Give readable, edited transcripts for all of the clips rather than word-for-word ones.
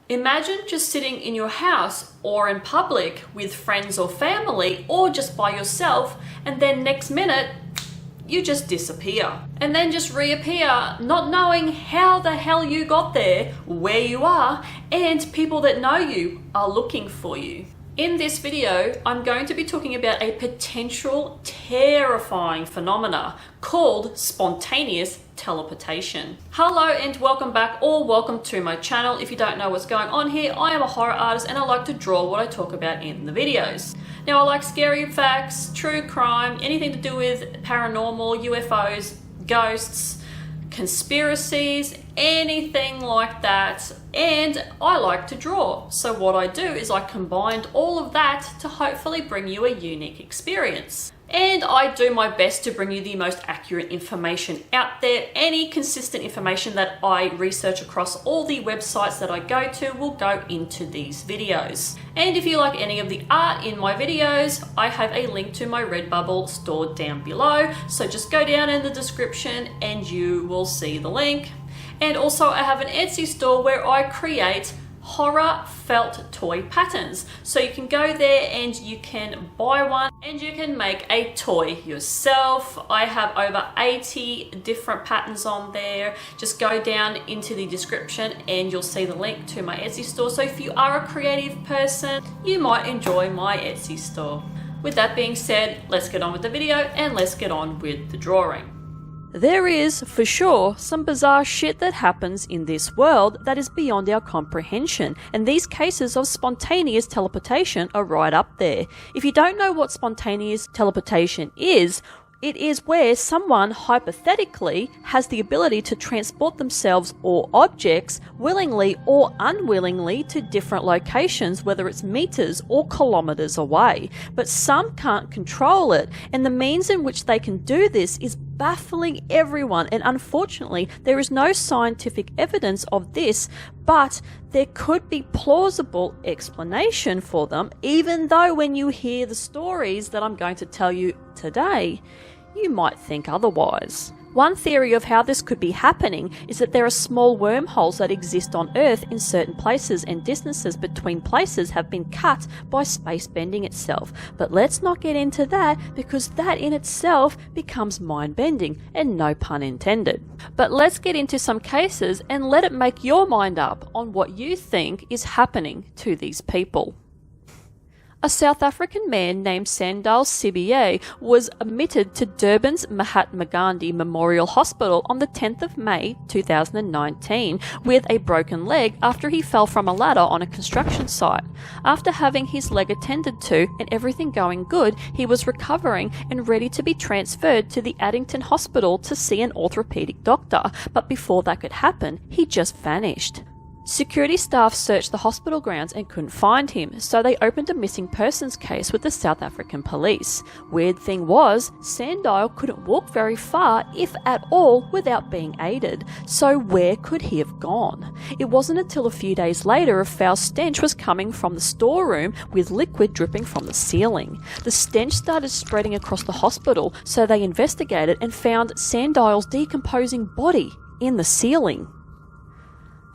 Imagine just sitting in your house or in public with friends or family or just by yourself, and then next minute you just disappear and then just reappear, not knowing how the hell you got there, where you are, and people that know you are looking for you. In this video, I'm going to be talking about a potential terrifying phenomena called spontaneous teleportation. Hello and welcome back, or welcome to my channel. If you don't know what's going on here, I am a horror artist and I like to draw what I talk about in the videos. Now I like scary facts, true crime, anything to do with paranormal, UFOs, ghosts, conspiracies, anything like that, and I like to draw. So what I do is I combined all of that to hopefully bring you a unique experience. And I do my best to bring you the most accurate information out there. Any consistent information that I research across all the websites that I go to will go into these videos. And if you like any of the art in my videos, I have a link to my Redbubble stored down below. So just go down in the description and you will see the link. And also I have an Etsy store where I create horror felt toy patterns. So you can go there and you can buy one and you can make a toy yourself. I have over 80 different patterns on there. Just go down into the description and you'll see the link to my Etsy store. So if you are a creative person, you might enjoy my Etsy store. With that being said, let's get on with the video and let's get on with the drawing. There is, for sure, some bizarre shit that happens in this world that is beyond our comprehension, and these cases of spontaneous teleportation are right up there. If you don't know what spontaneous teleportation is, it is where someone hypothetically has the ability to transport themselves or objects willingly or unwillingly to different locations, whether it's meters or kilometers away. But some can't control it, and the means in which they can do this is baffling everyone, and unfortunately there is no scientific evidence of this, but there could be plausible explanation for them, even though when you hear the stories that I'm going to tell you today, you might think otherwise. One theory of how this could be happening is that there are small wormholes that exist on Earth in certain places, and distances between places have been cut by space bending itself. But let's not get into that, because that in itself becomes mind-bending, and no pun intended. But let's get into some cases and let it make your mind up on what you think is happening to these people. A South African man named Sandile Sibiye was admitted to Durban's Mahatma Gandhi Memorial Hospital on the 10th of May 2019 with a broken leg after he fell from a ladder on a construction site. After having his leg attended to and everything going good, he was recovering and ready to be transferred to the Addington Hospital to see an orthopedic doctor, but before that could happen, he just vanished. Security staff searched the hospital grounds and couldn't find him, so they opened a missing persons case with the South African police. Weird thing was, Sandile couldn't walk very far, if at all, without being aided. So where could he have gone? It wasn't until a few days later a foul stench was coming from the storeroom with liquid dripping from the ceiling. The stench started spreading across the hospital, so they investigated and found Sandile's decomposing body in the ceiling.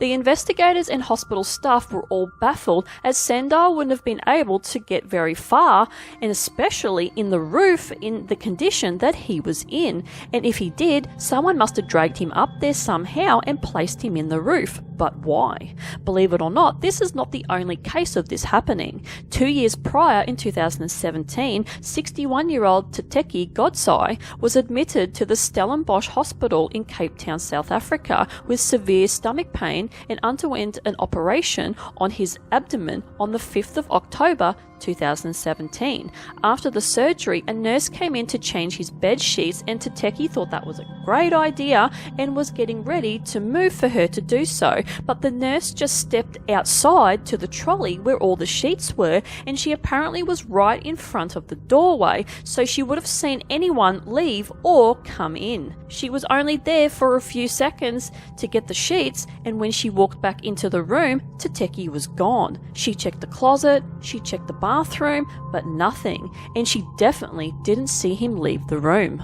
The investigators and hospital staff were all baffled, as Sandile wouldn't have been able to get very far, and especially in the roof in the condition that he was in. And if he did, someone must have dragged him up there somehow and placed him in the roof. But why? Believe it or not, this is not the only case of this happening. 2 years prior, in 2017, 61-year-old Tateki Godsai was admitted to the Stellenbosch Hospital in Cape Town, South Africa, with severe stomach pain and underwent an operation on his abdomen on the 5th of October 2017. After the surgery, a nurse came in to change his bed sheets, and Tateki thought that was a great idea and was getting ready to move for her to do so, but the nurse just stepped outside to the trolley where all the sheets were, and she apparently was right in front of the doorway, so she would have seen anyone leave or come in. She was only there for a few seconds to get the sheets, and when she walked back into the room, Tateki was gone. She checked the closet, she checked the bathroom, but nothing, and she definitely didn't see him leave the room.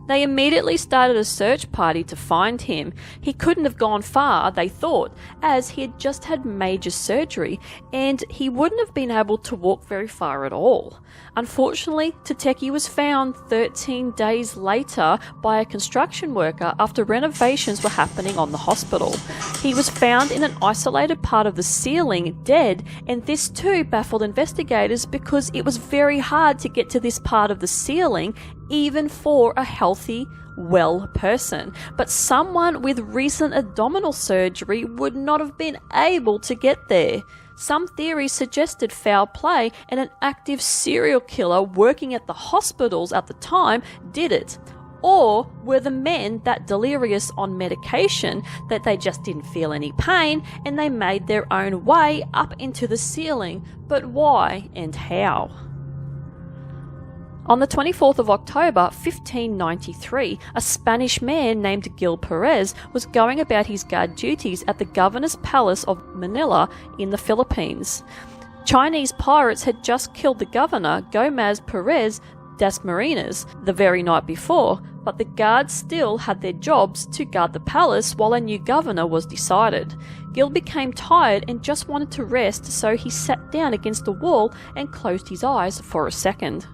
They immediately started a search party to find him. He couldn't have gone far, they thought, as he had just had major surgery and he wouldn't have been able to walk very far at all. Unfortunately, Tateki was found 13 days later by a construction worker after renovations were happening on the hospital. He was found in an isolated part of the ceiling, dead, and this too baffled investigators because it was very hard to get to this part of the ceiling, even for a healthy, well person. But someone with recent abdominal surgery would not have been able to get there. Some theories suggested foul play and an active serial killer working at the hospitals at the time did it. Or were the men that delirious on medication that they just didn't feel any pain and they made their own way up into the ceiling? But why and how? On the 24th of October 1593, a Spanish man named Gil Perez was going about his guard duties at the governor's palace of Manila in the Philippines. Chinese pirates had just killed the governor, Gomez Perez Dasmariñas, the very night before, but the guards still had their jobs to guard the palace while a new governor was decided. Gil became tired and just wanted to rest, so he sat down against the wall and closed his eyes for a second.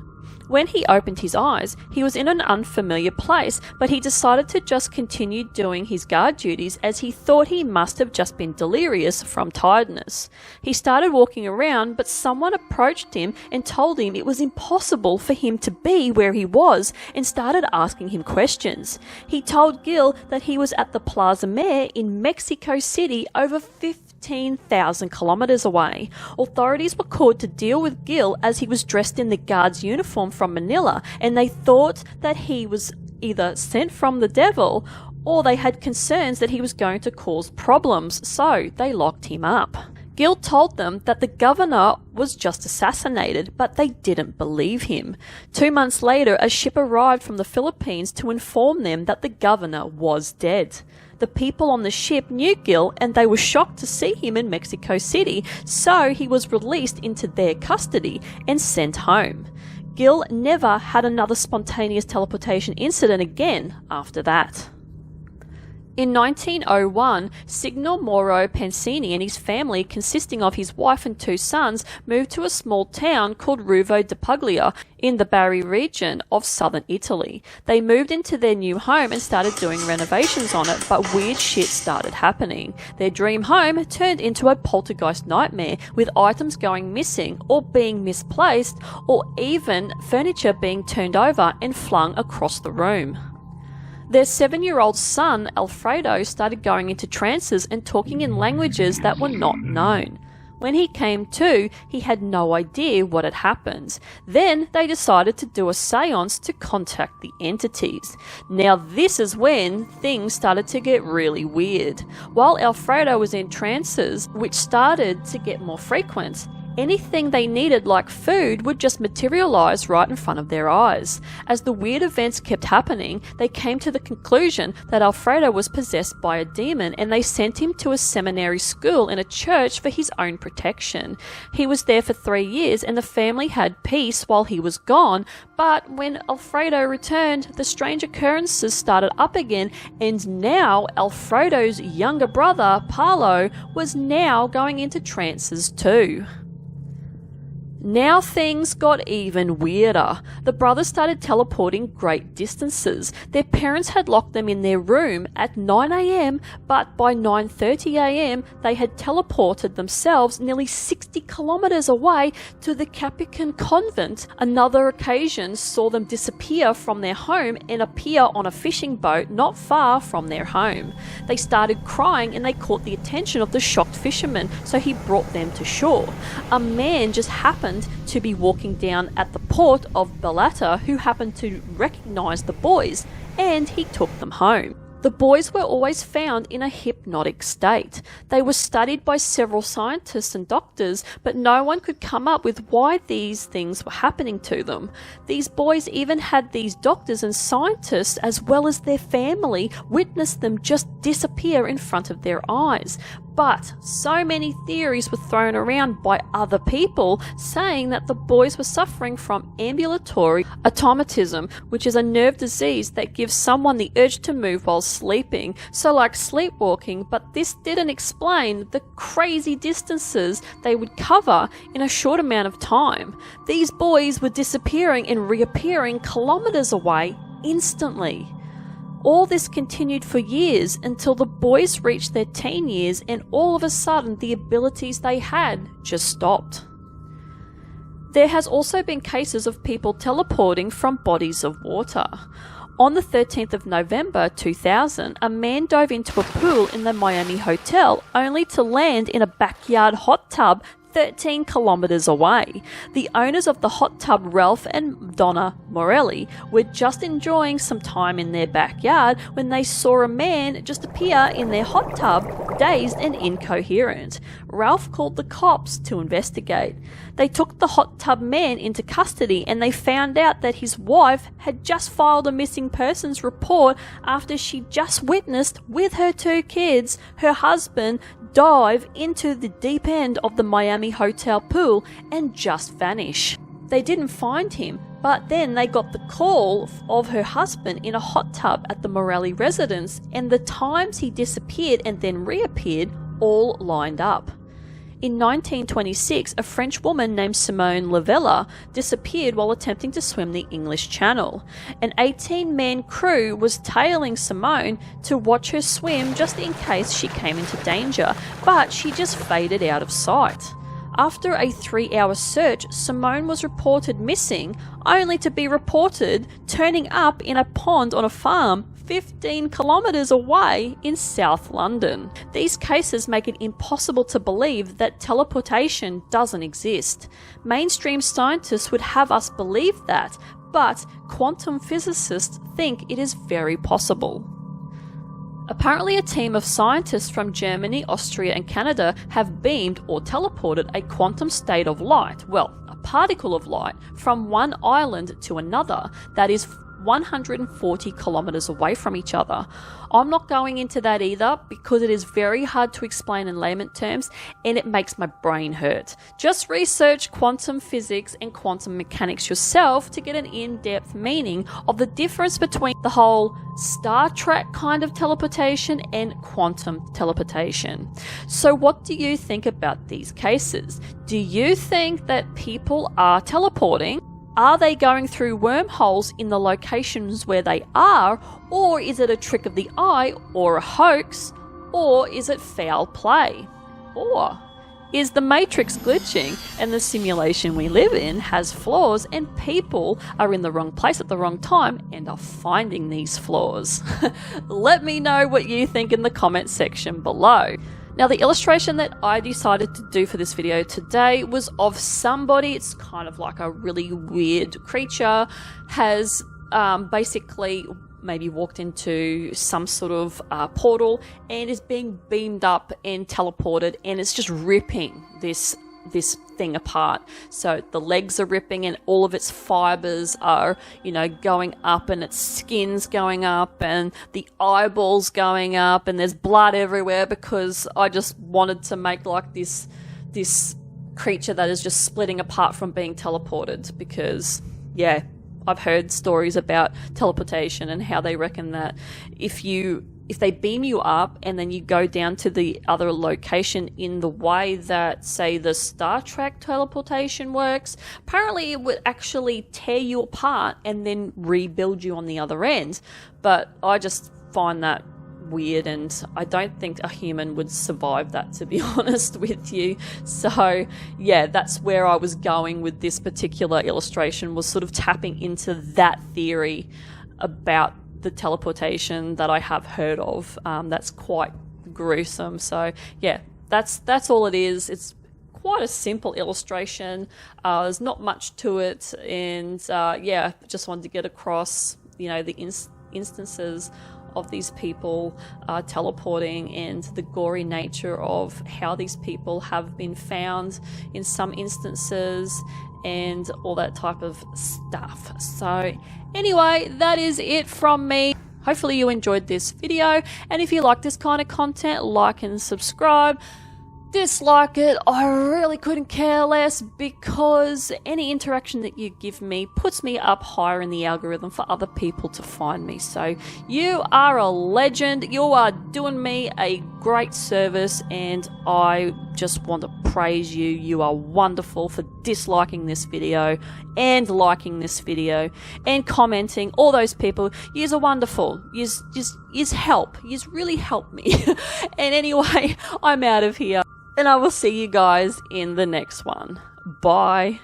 When he opened his eyes, he was in an unfamiliar place, but he decided to just continue doing his guard duties as he thought he must have just been delirious from tiredness. He started walking around, but someone approached him and told him it was impossible for him to be where he was and started asking him questions. He told Gil that he was at the Plaza Mayor in Mexico City, over 15,000 kilometers away. Authorities were called to deal with Gil as he was dressed in the guard's uniform from Manila, and they thought that he was either sent from the devil or they had concerns that he was going to cause problems, so they locked him up. Gil told them that the governor was just assassinated, but they didn't believe him. 2 months later, a ship arrived from the Philippines to inform them that the governor was dead. The people on the ship knew Gil and they were shocked to see him in Mexico City, so he was released into their custody and sent home. Gil never had another spontaneous teleportation incident again after that. In 1901, Signo Moro Pansini and his family, consisting of his wife and 2 sons, moved to a small town called Ruvo de Puglia in the Bari region of southern Italy. They moved into their new home and started doing renovations on it, but weird shit started happening. Their dream home turned into a poltergeist nightmare, with items going missing or being misplaced, or even furniture being turned over and flung across the room. Their 7-year-old son, Alfredo, started going into trances and talking in languages that were not known. When he came to, he had no idea what had happened. Then they decided to do a seance to contact the entities. Now this is when things started to get really weird. While Alfredo was in trances, which started to get more frequent, anything they needed, like food, would just materialize right in front of their eyes. As the weird events kept happening, they came to the conclusion that Alfredo was possessed by a demon, and they sent him to a seminary school in a church for his own protection. He was there for 3 years, and the family had peace while he was gone, but when Alfredo returned, the strange occurrences started up again, and now Alfredo's younger brother, Paolo, was now going into trances too. Now things got even weirder. The brothers started teleporting great distances. Their parents had locked them in their room at 9 a.m, but by 9:30 a.m, they had teleported themselves nearly 60 kilometers away to the Capuchin convent. Another occasion saw them disappear from their home and appear on a fishing boat not far from their home. They started crying and they caught the attention of the shocked fisherman, so he brought them to shore. A man just happened to be walking down at the port of Balata who happened to recognize the boys, and he took them home. The boys were always found in a hypnotic state. They were studied by several scientists and doctors, but no one could come up with why these things were happening to them. These boys even had these doctors and scientists, as well as their family, witness them just disappear in front of their eyes. But so many theories were thrown around by other people saying that the boys were suffering from ambulatory automatism, which is a nerve disease that gives someone the urge to move while sleeping, so like sleepwalking, but this didn't explain the crazy distances they would cover in a short amount of time. These boys were disappearing and reappearing kilometers away instantly. All this continued for years until the boys reached their teen years, and all of a sudden the abilities they had just stopped. There has also been cases of people teleporting from bodies of water. On the 13th of November 2000, a man dove into a pool in the Miami hotel only to land in a backyard hot tub 13 kilometers away. The owners of the hot tub, Ralph and Donna Morelli, were just enjoying some time in their backyard when they saw a man just appear in their hot tub, dazed and incoherent. Ralph called the cops to investigate. They took the hot tub man into custody, and they found out that his wife had just filed a missing persons report after she just witnessed, with her 2 kids, her husband dive into the deep end of the Miami hotel pool and just vanish. They didn't find him, but then they got the call of her husband in a hot tub at the Morelli residence, and the times he disappeared and then reappeared all lined up. In 1926, a French woman named Simone Lavella disappeared while attempting to swim the English Channel. An 18-man crew was tailing Simone to watch her swim just in case she came into danger, but she just faded out of sight. After a 3-hour search, Simone was reported missing, only to be reported turning up in a pond on a farm 15 kilometers away in South London. These cases make it impossible to believe that teleportation doesn't exist. Mainstream scientists would have us believe that, but quantum physicists think it is very possible. Apparently, a team of scientists from Germany, Austria and Canada have beamed or teleported a quantum state of light, well, a particle of light, from one island to another that is 140 kilometers away from each other. I'm not going into that either because it is very hard to explain in layman terms and it makes my brain hurt. Just research quantum physics and quantum mechanics yourself to get an in-depth meaning of the difference between the whole Star Trek kind of teleportation and quantum teleportation. So what do you think about these cases? Do you think that people are teleporting? Are they going through wormholes in the locations where they are, or is it a trick of the eye or a hoax, or is it foul play? Or is the Matrix glitching and the simulation we live in has flaws and people are in the wrong place at the wrong time and are finding these flaws? Let me know what you think in the comment section below. Now, the illustration that I decided to do for this video today was of somebody, it's kind of like a really weird creature, has basically maybe walked into some sort of portal and is being beamed up and teleported, and it's just ripping this thing apart. So the legs are ripping and all of its fibers are, going up, and its skin's going up and the eyeballs going up, and there's blood everywhere because I just wanted to make like this creature that is just splitting apart from being teleported, because I've heard stories about teleportation and how they reckon that if they beam you up and then you go down to the other location in the way that, say, the Star Trek teleportation works, apparently it would actually tear you apart and then rebuild you on the other end. But I just find that weird, and I don't think a human would survive that, to be honest with you. So yeah, that's where I was going with this particular illustration, was sort of tapping into that theory about the teleportation that I have heard of. That's quite gruesome. So yeah, that's all it is. It's quite a simple illustration. There's not much to it, and just wanted to get across the instances of these people teleporting and the gory nature of how these people have been found in some instances and all that type of stuff. So anyway, that is it from me. Hopefully you enjoyed this video, and if you like this kind of content, like and subscribe. Dislike it, I really couldn't care less, because any interaction that you give me puts me up higher in the algorithm for other people to find me. So you are a legend, you are doing me a great service, and I just want to praise you. You are wonderful for disliking this video and liking this video and commenting. All those people, yous are wonderful. Yous help. Yous really help me. And anyway, I'm out of here. And I will see you guys in the next one. Bye.